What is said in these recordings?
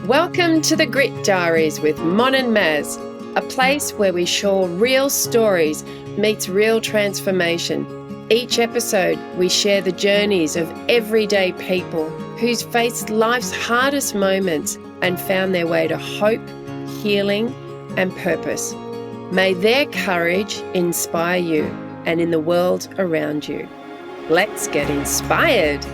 Welcome to the Grit Diaries with Mon and Maz, a place where we share real stories meets real transformation. Each episode, we share the journeys of everyday people who's faced life's hardest moments and found their way to hope, healing, and purpose. May their courage inspire you and in the world around you. Let's get inspired.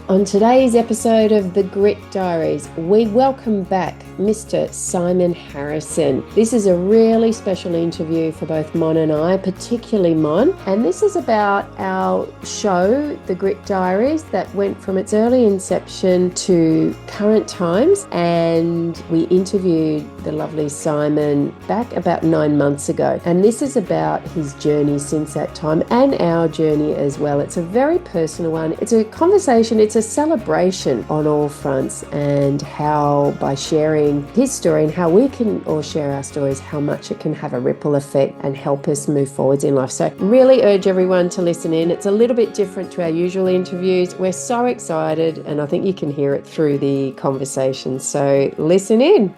On today's episode of the Grit Diaries, we welcome back Mr. Simone Harrison. This is a really special interview for both Mon and I, particularly Mon. And this is about our show, the Grit Diaries, that went from its early inception to current times. And we interviewed the lovely Simone back about 9 months ago. And this is about his journey since that time and our journey as well. It's a very personal one. It's a conversation, it's a celebration on all fronts, and how by sharing his story and how we can all share our stories, how much it can have a ripple effect and help us move forwards in life. So really urge everyone to listen in. It's a little bit different to our usual interviews. We're so excited, and I think you can hear it through the conversation. So listen in.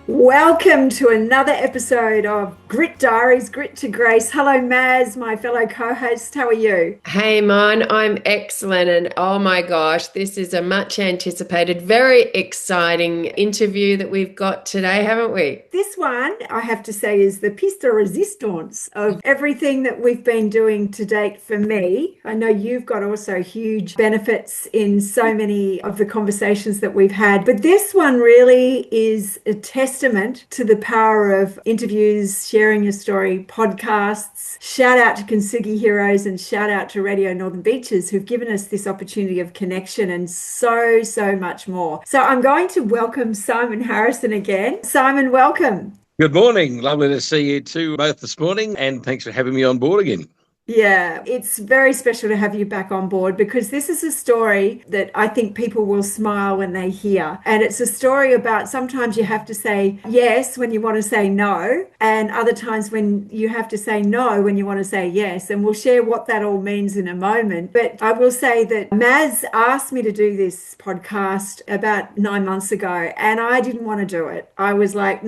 Welcome to another episode of Grit Diaries, Grit to Grace. Hello, Maz, my fellow co-host. How are you? Hey, Mon, I'm excellent. And oh my gosh, this is a much anticipated, very exciting interview that we've got today, haven't we? This one, I have to say, is the piece de resistance of everything that we've been doing to date for me. I know you've got also huge benefits in so many of the conversations that we've had, but this one really is a testament to the power of interviews, sharing your story, podcasts. Shout out to Kintsugi Heroes and shout out to Radio Northern Beaches, who've given us this opportunity of connection and so much more. So I'm going to welcome Simone Harrison again. Simone, welcome. Good morning. Lovely to see you two both this morning, and thanks for having me on board again. Yeah, it's very special to have you back on board, because this is a story that I think people will smile when they hear. And it's a story about sometimes you have to say yes when you want to say no, and other times when you have to say no when you want to say yes. And we'll share what that all means in a moment. But I will say that Maz asked me to do this podcast about 9 months ago, and I didn't want to do it. I was like,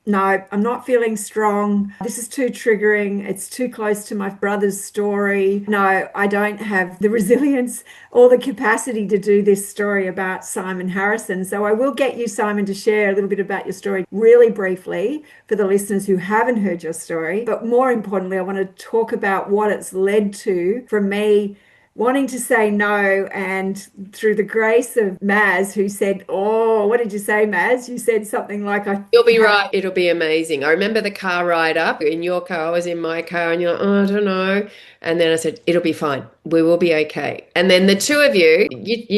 no, I'm not feeling strong. This is too triggering. It's too close to my brother's story. No, I don't have the resilience or the capacity to do this story about Simone Harrison. So I will get you, Simone, to share a little bit about your story really briefly for the listeners who haven't heard your story. But more importantly, I want to talk about what it's led to from me wanting to say no, and through the grace of Maz, who said, oh, what did you say, Maz? You said something like, You'll be right. It'll be amazing. I remember the car ride up. In your car, I was in my car, and you're like, oh, I don't know. And then I said, it'll be fine. We will be okay. And then the two of you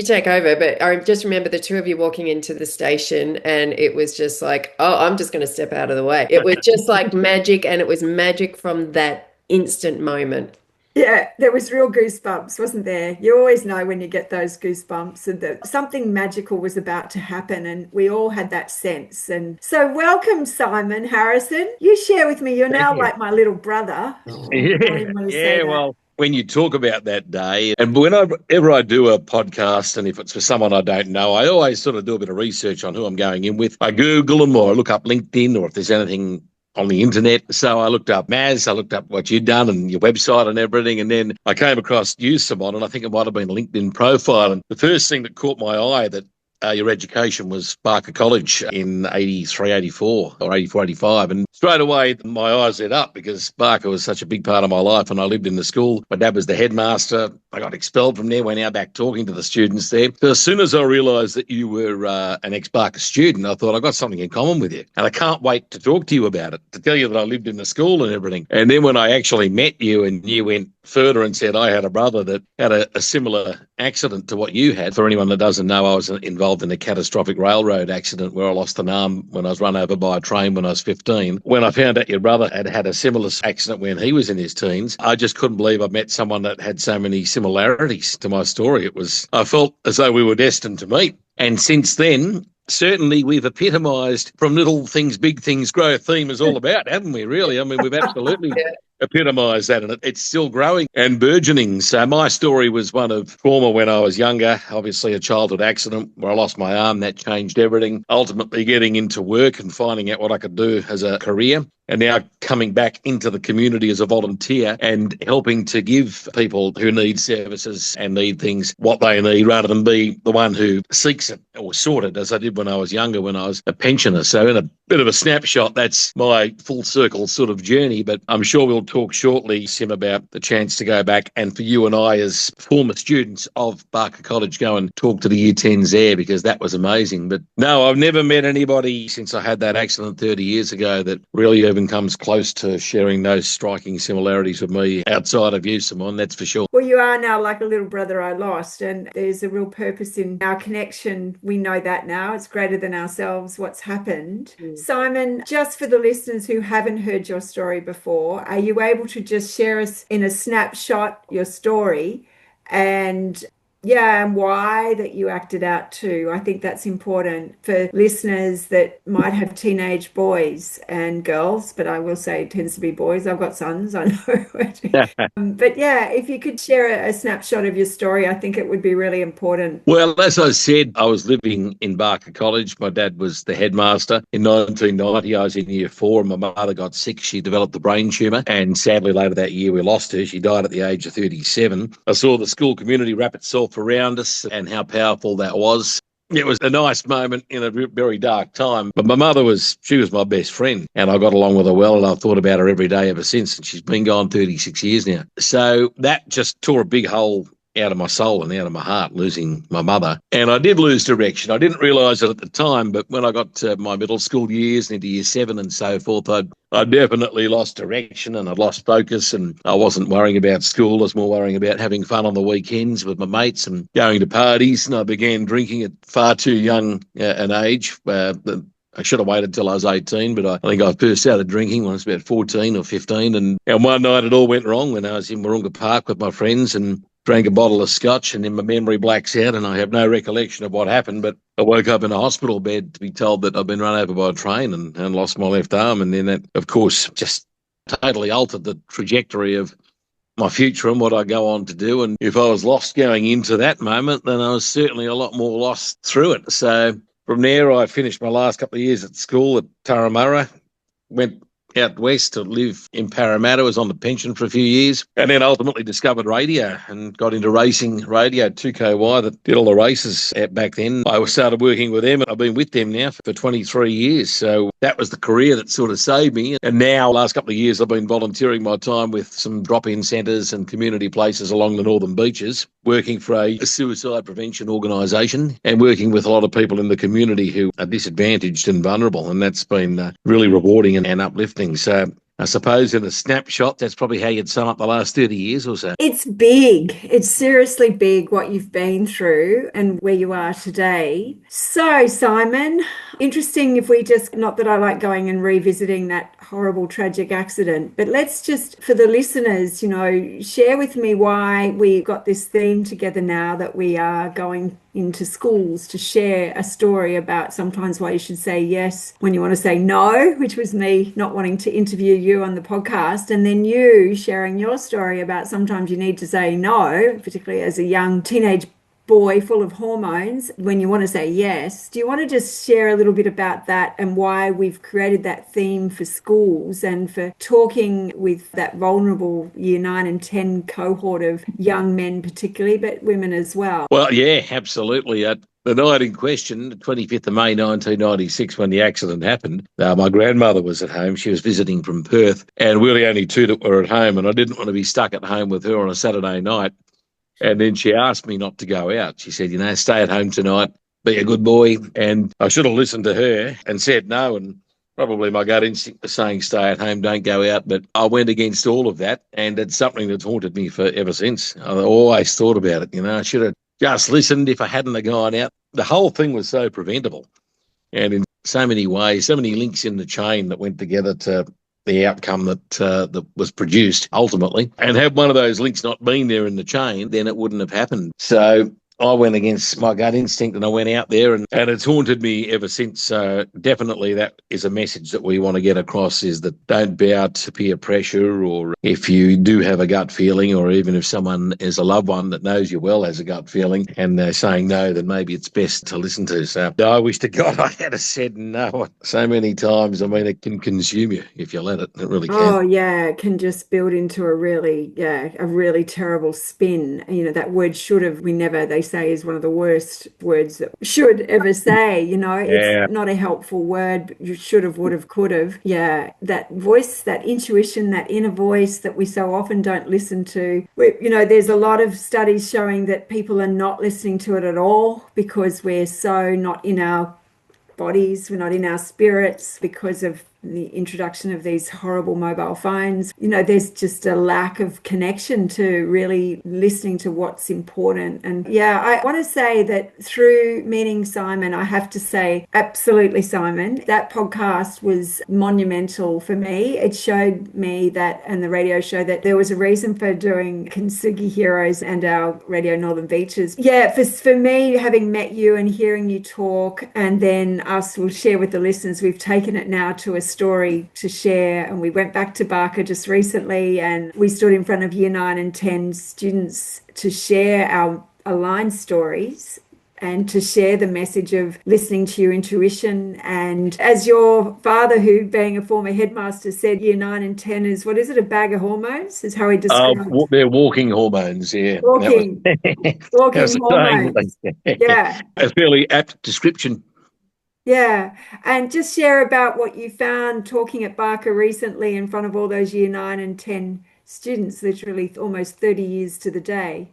take over. But I just remember the two of you walking into the station, and it was just like, oh, I'm just going to step out of the way. It was just like magic, and it was magic from that instant moment. Yeah, there was real goosebumps, wasn't there? You always know when you get those goosebumps, and that something magical was about to happen, and we all had that sense. And so welcome, Simone Harrison. You share with me, you're now like my little brother. Well, when you talk about that day, and whenever I do a podcast, and if it's for someone I don't know, I always sort of do a bit of research on who I'm going in with. I Google them, or I look up LinkedIn, or if there's anything on the internet. So I looked up Maz, I looked up what you'd done and your website and everything, and then I came across you, Simone, and I think it might have been a LinkedIn profile. And the first thing that caught my eye, that your education was Barker College in 83, 84 or 84, 85. And straight away, my eyes lit up, because Barker was such a big part of my life, and I lived in the school. My dad was the headmaster. I got expelled from there. We're now back talking to the students there. So as soon as I realised that you were an ex-Barker student, I thought, I've got something in common with you. And I can't wait to talk to you about it, to tell you that I lived in the school and everything. And then when I actually met you, and you went further and said, I had a brother that had a similar accident to what you had. For anyone that doesn't know, I was involved in a catastrophic railroad accident where I lost an arm when I was run over by a train when I was 15. When I found out your brother had had a similar accident when he was in his teens, I just couldn't believe I met someone that had so many similarities to my story. I felt as though we were destined to meet. And since then, certainly we've epitomised from little things, big things grow theme is all about, haven't we, really? I mean, we've absolutely epitomised that, and it's still growing and burgeoning. So my story was one of trauma when I was younger, obviously a childhood accident where I lost my arm. That changed everything, ultimately getting into work and finding out what I could do as a career. And now coming back into the community as a volunteer and helping to give people who need services and need things what they need, rather than be the one who seeks it or sought it, as I did when I was younger, when I was a pensioner. So in a bit of a snapshot, that's my full circle sort of journey. But I'm sure we'll talk shortly, Sim, about the chance to go back and for you and I as former students of Barker College go and talk to the Year 10s there, because that was amazing. But no, I've never met anybody since I had that accident 30 years ago that really even comes close to sharing those striking similarities with me outside of you, Simone, that's for sure. Well, you are now like a little brother I lost, and there's a real purpose in our connection. We know that now. It's greater than ourselves, what's happened. Simon, just for the listeners who haven't heard your story before, are you able to just share us in a snapshot your story and why that you acted out too? I think that's important for listeners that might have teenage boys and girls, but I will say it tends to be boys. I've got sons, I know. But if you could share a snapshot of your story, I think it would be really important. Well, as I said, I was living in Barker College. My dad was the headmaster. In 1990, I was in year 4 and my mother got sick. She developed a brain tumour, and sadly later that year we lost her. She died at the age of 37. I saw the school community wrap itself around us and how powerful that was. It was a nice moment in a very dark time, but my mother she was my best friend, and I got along with her well, and I've thought about her every day ever since, and she's been gone 36 years now. So that just tore a big hole out of my soul and out of my heart, losing my mother. And I did lose direction. I didn't realise it at the time, but when I got to my middle school years and into year 7 and so forth, I definitely lost direction and I'd lost focus, and I wasn't worrying about school. I was more worrying about having fun on the weekends with my mates and going to parties, and I began drinking at far too young an age. I should have waited till I was 18, but I think I first started drinking when I was about 14 or 15. And one night it all went wrong when I was in Warunga Park with my friends and drank a bottle of scotch, and then my memory blacks out and I have no recollection of what happened. But I woke up in a hospital bed to be told that I'd been run over by a train and lost my left arm. And then that, of course, just totally altered the trajectory of my future and what I go on to do. And if I was lost going into that moment, then I was certainly a lot more lost through it. So from there, I finished my last couple of years at school at Turramurra, went out west to live in Parramatta, was on the pension for a few years, and then ultimately discovered radio and got into racing radio, 2KY, that did all the races back then. I started working with them, and I've been with them now for 23 years. So that was the career that sort of saved me. And now, last couple of years, I've been volunteering my time with some drop-in centres and community places along the northern beaches, working for a suicide prevention organisation and working with a lot of people in the community who are disadvantaged and vulnerable. And that's been really rewarding and uplifting. So I suppose in a snapshot, that's probably how you'd sum up the last 30 years or so. It's big. It's seriously big what you've been through and where you are today. So, Simon, interesting if we just, not that I like going and revisiting that horrible tragic accident, but let's just, for the listeners, share with me why we got this theme together now that we are going into schools to share a story about sometimes why you should say yes when you want to say no, which was me not wanting to interview you on the podcast, and then you sharing your story about sometimes you need to say no, particularly as a young teenage boy full of hormones, when you want to say yes. Do you want to just share a little bit about that and why we've created that theme for schools and for talking with that vulnerable year 9 and 10 cohort of young men particularly, but women as well? Well, yeah, absolutely. The night in question, the 25th of May 1996, when the accident happened, my grandmother was at home. She was visiting from Perth, and we were the only two that were at home, and I didn't want to be stuck at home with her on a Saturday night. And then she asked me not to go out. She said, stay at home tonight, be a good boy. And I should have listened to her and said no. And probably my gut instinct was saying stay at home, don't go out. But I went against all of that. And it's something that's haunted me for ever since. I always thought about it. I should have just listened if I hadn't have gone out. The whole thing was so preventable. And in so many ways, so many links in the chain that went together to the outcome that was produced ultimately. And had one of those links not been there in the chain, then it wouldn't have happened. So I went against my gut instinct and I went out there, and it's haunted me ever since. So definitely that is a message that we want to get across, is that don't bow to peer pressure, or if you do have a gut feeling, or even if someone is a loved one that knows you well has a gut feeling and they're saying no, then maybe it's best to listen to. So I wish to God I had said no so many times. I mean, it can consume you if you let it. It really can. Oh yeah, it can just build into a really terrible spin. You know, that word should have, they say is one of the worst words that should ever say. You know, it's not a helpful word. You should have, would have, could have. Yeah, that voice, that intuition, that inner voice that we so often don't listen to. There's a lot of studies showing that people are not listening to it at all because we're so not in our bodies, we're not in our spirits because of the introduction of these horrible mobile phones. There's just a lack of connection to really listening to what's important. And I want to say that through meeting Simon, I have to say, absolutely, Simon, that podcast was monumental for me. It showed me that, and the radio show, that there was a reason for doing Kintsugi Heroes and our Radio Northern Beaches. For me, having met you and hearing you talk, and then us will share with the listeners, we've taken it now to a story to share, and we went back to Barker just recently and we stood in front of year 9 and 10 students to share our aligned stories and to share the message of listening to your intuition. And as your father, who being a former headmaster, said, year 9 and 10 is, what is it, a bag of hormones, is how he described it. They're walking hormones, yeah. Walking hormones. Yeah. A fairly apt description. Yeah, and just share about what you found talking at Barker recently in front of all those year 9 and 10 students, literally almost 30 years to the day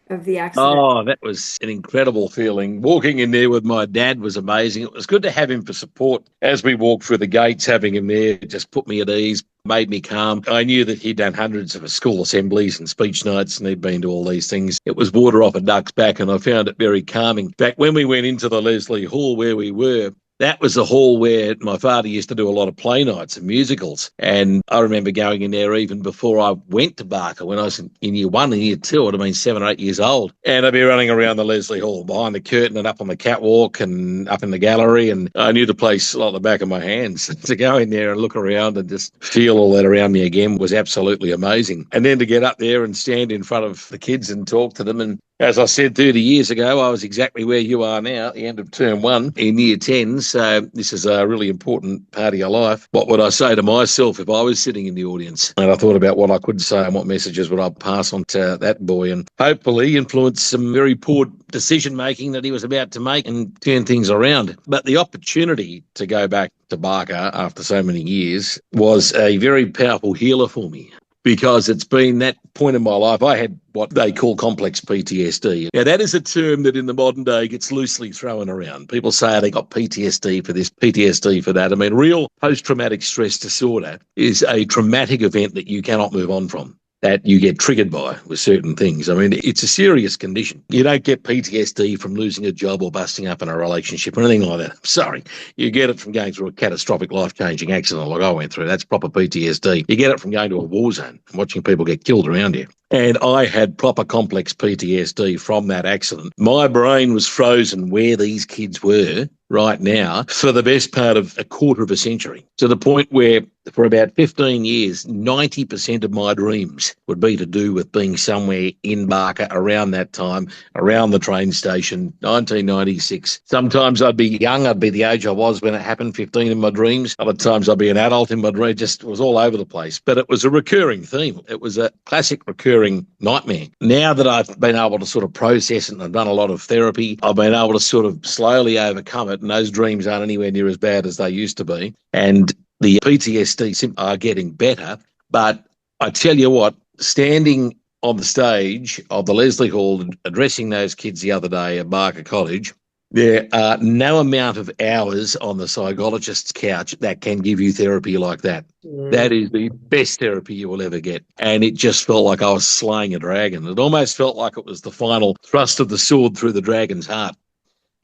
of the accident. Oh, that was an incredible feeling. Walking in there with my dad was amazing. It was good to have him for support as we walked through the gates. Having him there just put me at ease, made me calm. I knew that he'd done hundreds of school assemblies and speech nights, and he'd been to all these things. It was water off a duck's back, and I found it very calming. In fact, when we went into the Leslie Hall where we were, that was the hall where my father used to do a lot of play nights and musicals. And I remember going in there even before I went to Barker, when I was in year 1 and year 2, I'd have been 7 or 8 years old. And I'd be running around the Leslie Hall behind the curtain and up on the catwalk and up in the gallery. And I knew the place like the back of my hands. To go in there and look around and just feel all that around me again was absolutely amazing. And then to get up there and stand in front of the kids and talk to them. And as I said 30 years ago, I was exactly where you are now at the end of term 1 in year 10. So this is a really important part of your life. What would I say to myself if I was sitting in the audience? And I thought about what I could say and what messages would I pass on to that boy, and hopefully influence some very poor decision-making that he was about to make and turn things around. But the opportunity to go back to Barker after so many years was a very powerful healer for me, because it's been that point in my life. I had what they call complex PTSD. Now, that is a term that in the modern day gets loosely thrown around. People say they got PTSD for this, PTSD for that. I mean, real post-traumatic stress disorder is a traumatic event that you cannot move on from, that you get triggered by with certain things. I mean, it's a serious condition. You don't get PTSD from losing a job or busting up in a relationship or anything like that. Sorry. You get it from going through a catastrophic life-changing accident like I went through. That's proper PTSD. You get it from going to a war zone and watching people get killed around you. And I had proper complex PTSD from that accident. My brain was frozen where these kids were right now for the best part of a quarter of a century, to the point where for about 15 years, 90% of my dreams would be to do with being somewhere in Barker around that time, around the train station, 1996. Sometimes I'd be young. I'd be the age I was when it happened, 15 in my dreams. Other times I'd be an adult in my dream. Just was all over the place. But it was a recurring theme. It was a classic recurring nightmare. Now that I've been able to sort of process it and I've done a lot of therapy, I've been able to sort of slowly overcome it, and those dreams aren't anywhere near as bad as they used to be. And the PTSD are getting better. But I tell you what, standing on the stage of the Leslie Hall and addressing those kids the other day at Barker College, there are no amount of hours on the psychologist's couch that can give you therapy like that. That is the best therapy you will ever get. And it just felt like I was slaying a dragon. It almost felt like it was the final thrust of the sword through the dragon's heart.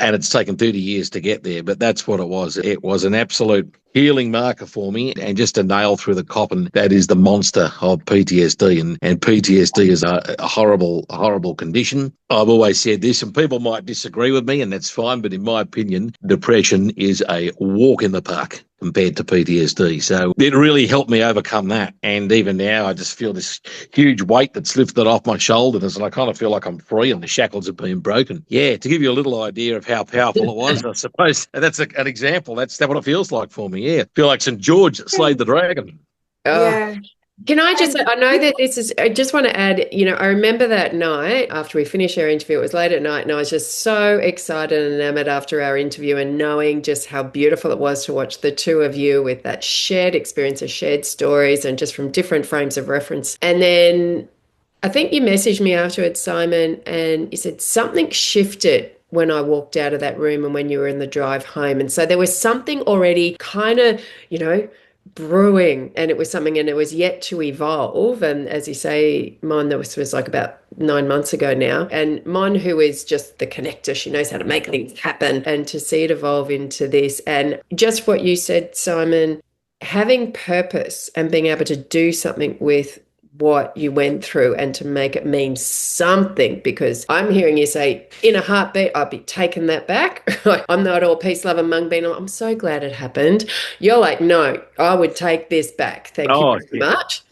And it's taken 30 years to get there, but that's what it was. It was an absolute healing marker for me, and just a nail through the coffin. That is the monster of PTSD, and PTSD is a horrible, horrible condition. I've always said this, and people might disagree with me, and that's fine, but in my opinion, depression is a walk in the park compared to PTSD. So it really helped me overcome that. And even now, I just feel this huge weight that's lifted off my shoulders, and I kind of feel like I'm free and the shackles have been broken. Yeah, to give you a little idea of how powerful it was, I suppose that's an example. That's what it feels like for me. Yeah, I feel like St. George slayed the dragon. Yeah. Can I just, I know that this is, I just want to add, I remember that night after we finished our interview, it was late at night, and I was just so excited and enamored after our interview, and knowing just how beautiful it was to watch the two of you with that shared experience of shared stories and just from different frames of reference. And then I think you messaged me afterwards, Simon, and you said something shifted when I walked out of that room and when you were in the drive home. And so there was something already kind of, brewing, and it was something, and it was yet to evolve. And as you say, Mon, that was like about 9 months ago now, and Mon, who is just the connector, she knows how to make things happen, and to see it evolve into this. And just what you said, Simon, having purpose and being able to do something with what you went through and to make it mean something, because I'm hearing you say in a heartbeat, I'd be taking that back. I'm not all peace, love and mung bean. I'm so glad it happened. You're like, no, I would take this back. Thank you very much.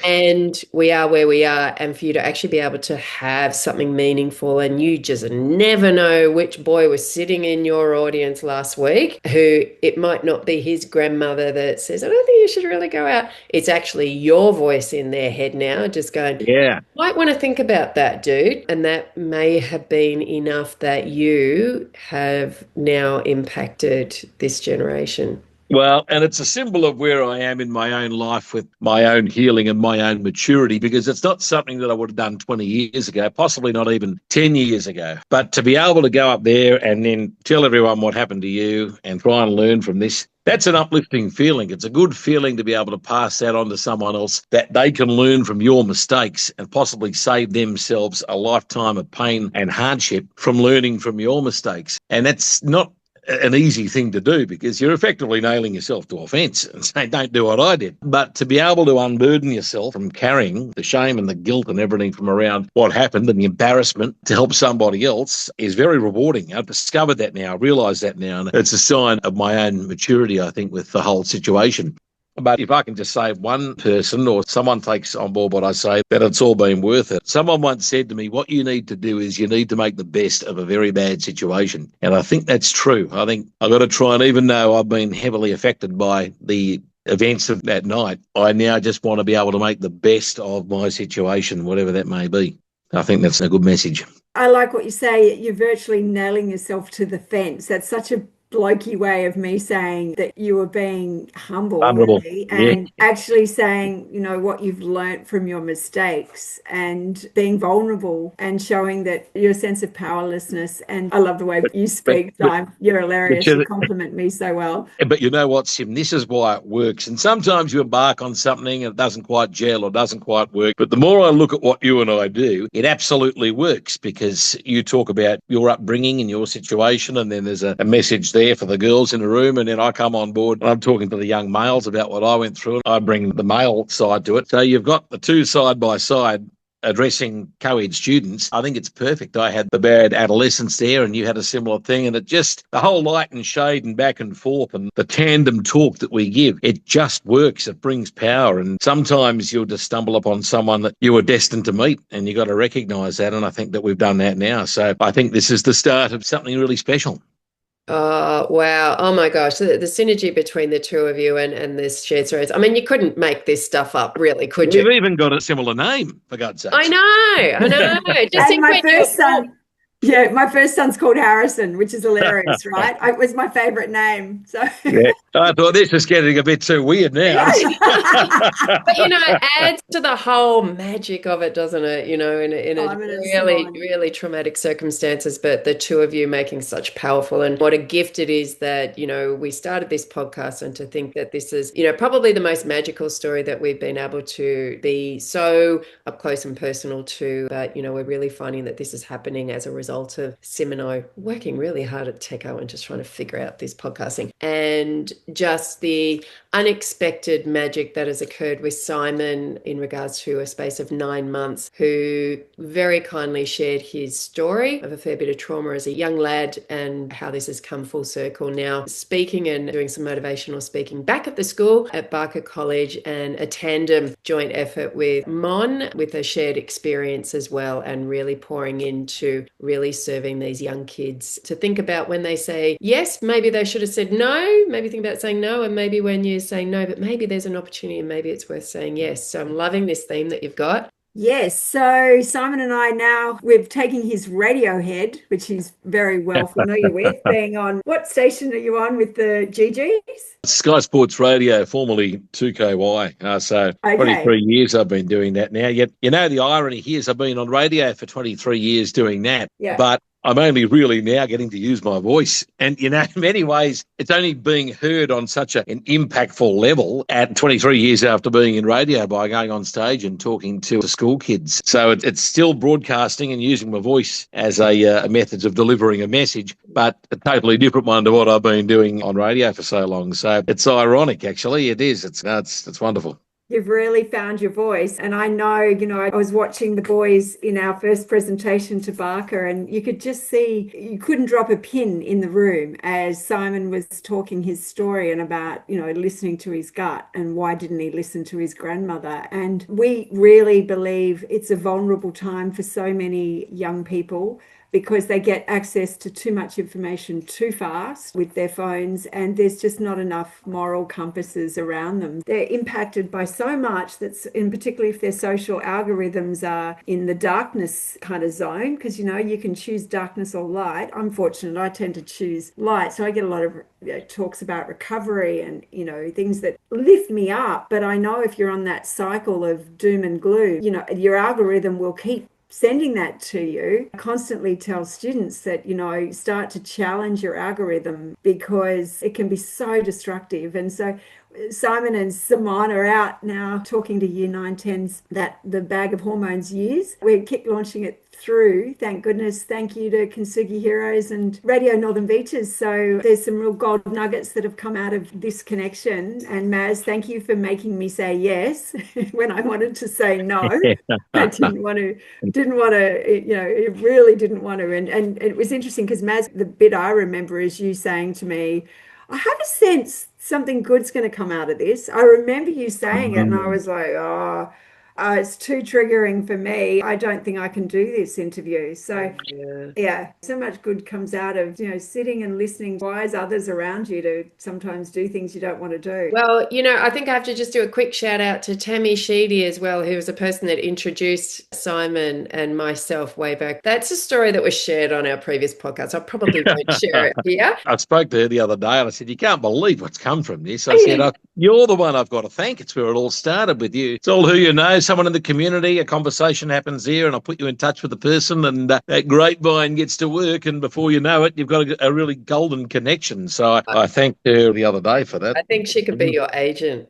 And we are where we are. And for you to actually be able to have something meaningful, and you just never know which boy was sitting in your audience last week who it might not be his grandmother that says, I don't think you should really go out. It's actually your voice in their head now, just going, yeah, might want to think about that, dude. And that may have been enough that you have now impacted this generation. Well, and it's a symbol of where I am in my own life with my own healing and my own maturity, because it's not something that I would have done 20 years ago, possibly not even 10 years ago. But to be able to go up there and then tell everyone what happened to you and try and learn from this, that's an uplifting feeling. It's a good feeling to be able to pass that on to someone else, that they can learn from your mistakes and possibly save themselves a lifetime of pain and hardship from learning from your mistakes. And that's not an easy thing to do, because you're effectively nailing yourself to a fence and saying, don't do what I did. But to be able to unburden yourself from carrying the shame and the guilt and everything from around what happened and the embarrassment to help somebody else is very rewarding. I've discovered that now, I realise that now, and it's a sign of my own maturity, I think, with the whole situation. But if I can just save one person, or someone takes on board what I say, then it's all been worth it. Someone once said to me, what you need to do is you need to make the best of a very bad situation. And I think that's true. I think I've got to try, and even though I've been heavily affected by the events of that night, I now just want to be able to make the best of my situation, whatever that may be. I think that's a good message. I like what you say. You're virtually nailing yourself to the fence. That's such a blokey way of me saying that you were being humble, really, and actually saying, what you've learnt from your mistakes, and being vulnerable and showing that your sense of powerlessness. And I love the way you speak, Simon. You're hilarious. You compliment me so well. But you know what, Sim, this is why it works. And sometimes you embark on something and it doesn't quite gel or doesn't quite work. But the more I look at what you and I do, it absolutely works, because you talk about your upbringing and your situation, and then there's a message there for the girls in the room, and then I come on board and I'm talking to the young males about what I went through. I bring the male side to it. So you've got the two side by side addressing co-ed students. I think it's perfect. I had the bad adolescence there, and you had a similar thing, and it just, the whole light and shade and back and forth and the tandem talk that we give, it just works. It brings power, and sometimes you'll just stumble upon someone that you were destined to meet, and you got to recognise that, and I think that we've done that now. So I think this is the start of something really special. Oh, wow. Oh, my gosh. The synergy between the two of you and this shared stories. I mean, you couldn't make this stuff up, really, could you? We've even got a similar name, for God's sake. I know. Just and my first son, my first son's called Harrison, which is hilarious, right? It was my favourite name. So yeah. I thought this was getting a bit too weird now. But, it adds to the whole magic of it, doesn't it? In a really, really traumatic circumstances, but the two of you making such powerful, and what a gift it is that, we started this podcast, and to think that this is, probably the most magical story that we've been able to be so up close and personal to. But, we're really finding that this is happening as a result of Simone working really hard at Techo and just trying to figure out this podcasting, and just the unexpected magic that has occurred with Simon in regards to a space of 9 months, who very kindly shared his story of a fair bit of trauma as a young lad, and how this has come full circle now, speaking and doing some motivational speaking back at the school at Barker College, and a tandem joint effort with Mon, with a shared experience as well, and really pouring into really serving these young kids to think about when they say yes, maybe they should have said no, maybe think about saying no, and maybe when you're saying no, but maybe there's an opportunity and maybe it's worth saying yes. So I'm loving this theme that you've got. Yes, so Simon and I now, we're taking his Radiohead, which he's very well familiar with, being on, what station are you on with the GGs? Sky Sports Radio, formerly 2KY. So 23 years I've been doing that now. Yet, the irony here is I've been on radio for 23 years doing that. Yeah. But I'm only really now getting to use my voice. And, in many ways, it's only being heard on such an impactful level at 23 years after being in radio by going on stage and talking to school kids. So it's still broadcasting and using my voice as a method of delivering a message, but a totally different one to what I've been doing on radio for so long. So it's ironic, actually. It is. It's wonderful. You've really found your voice. And I know, I was watching the boys in our first presentation to Barker, and you could just see, you couldn't drop a pin in the room as Simon was talking his story and about, listening to his gut, and why didn't he listen to his grandmother. And we really believe it's a vulnerable time for so many young people, because they get access to too much information too fast with their phones, and there's just not enough moral compasses around them. They're impacted by so much, and particularly if their social algorithms are in the darkness kind of zone, because you can choose darkness or light. I'm fortunate, I tend to choose light, so I get a lot of talks about recovery and things that lift me up. But I know if you're on that cycle of doom and gloom, your algorithm will keep sending that to you. I constantly tell students that, start to challenge your algorithm, because it can be so destructive. And so Simon and Simone are out now talking to year 9, 10s that the bag of hormones use. We're kick launching it through, thank goodness, thank you to Kintsugi Heroes and Radio Northern Beaches. So there's some real gold nuggets that have come out of this connection. And Maz, thank you for making me say yes when I wanted to say no. I didn't want to, it really didn't want to. And it was interesting because Maz, the bit I remember is you saying to me, I have a sense something good's going to come out of this. I remember you saying it, and I was like, it's too triggering for me. I don't think I can do this interview. So yeah, so much good comes out of, sitting and listening to wise others around you to sometimes do things you don't want to do. Well, I think I have to just do a quick shout out to Tammy Sheedy as well, who was a person that introduced Simon and myself way back. That's a story that was shared on our previous podcast. I probably won't share it here. I spoke to her the other day and I said, you can't believe what's come from this. I said, you're the one I've got to thank. It's where it all started with you. It's all who you know, someone in the community, a conversation happens there, and I'll put you in touch with the person, and that grapevine gets to work, and before you know it, you've got a really golden connection. So I thanked her the other day for that. I think she could be your agent.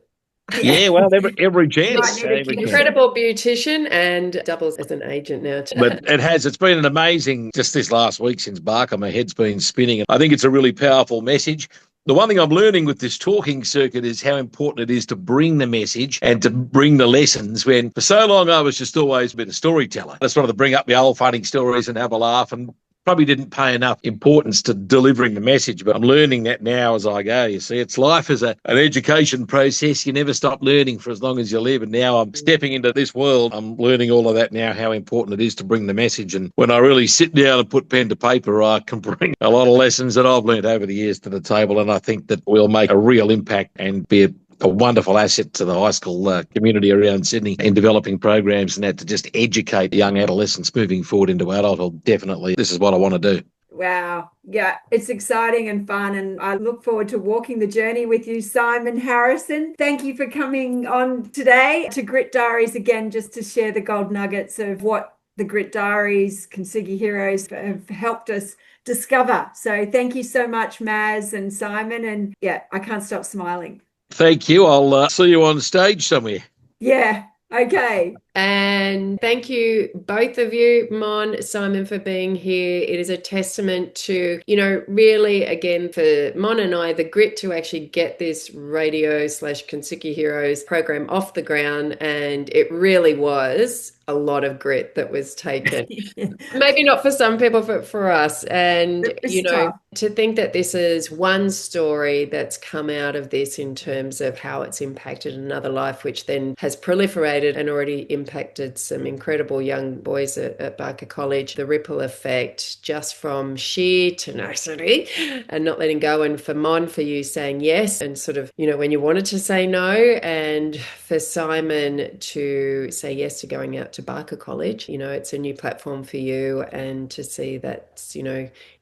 Yeah, well, every chance. Incredible beautician and doubles as an agent now too. But it's been an amazing, just this last week since Barker, my head's been spinning. I think it's a really powerful message. The one thing I'm learning with this talking circuit is how important it is to bring the message and to bring the lessons, when for so long I was just always been a storyteller. I just wanted to bring up the old funny stories and have a laugh, and probably didn't pay enough importance to delivering the message, but I'm learning that now as I go. You see, it's life as an education process. You never stop learning for as long as you live. And now I'm stepping into this world. I'm learning all of that now, how important it is to bring the message. And when I really sit down and put pen to paper, I can bring a lot of lessons that I've learned over the years to the table. And I think that we'll make a real impact and be a wonderful asset to the high school community around Sydney in developing programs and that to just educate young adolescents moving forward into adulthood. Definitely, this is what I want to do. Wow. Yeah, it's exciting and fun. And I look forward to walking the journey with you, Simone Harrison. Thank you for coming on today to Grit Diaries again, just to share the gold nuggets of what the Grit Diaries, Kintsugi Heroes have helped us discover. So thank you so much, Maz and Simone. And yeah, I can't stop smiling. Thank you. I'll see you on stage somewhere. Yeah. Okay. And thank you, both of you, Mon, Simone, for being here. It is a testament to, really, again, for Mon and I, the grit to actually get this radio/Kintsugi Heroes program off the ground. And it really was a lot of grit that was taken. Maybe not for some people, but for us. And, to think that this is one story that's come out of this in terms of how it's impacted another life, which then has proliferated and already impacted some incredible young boys at Barker College. The ripple effect just from sheer tenacity and not letting go. And for Mon, for you saying yes and sort of, when you wanted to say no. And for Simone to say yes to going out to Barker College. It's a new platform for you, and to see that,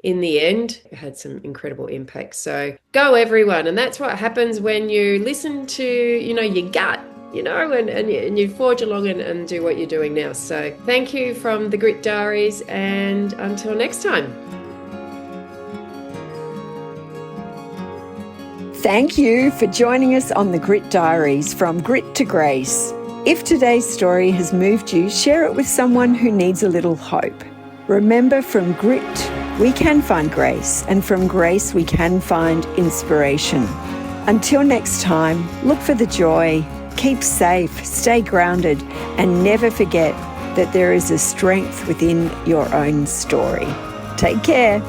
in the end, it had some incredible impact. So go, everyone. And that's what happens when you listen to, your gut, and you forge along and do what you're doing now. So thank you from the Grit Diaries, and until next time. Thank you for joining us on the Grit Diaries, From Grit to Grace. If today's story has moved you, share it with someone who needs a little hope. Remember, from grit, we can find grace, and from grace, we can find inspiration. Until next time, look for the joy, keep safe, stay grounded, and never forget that there is a strength within your own story. Take care.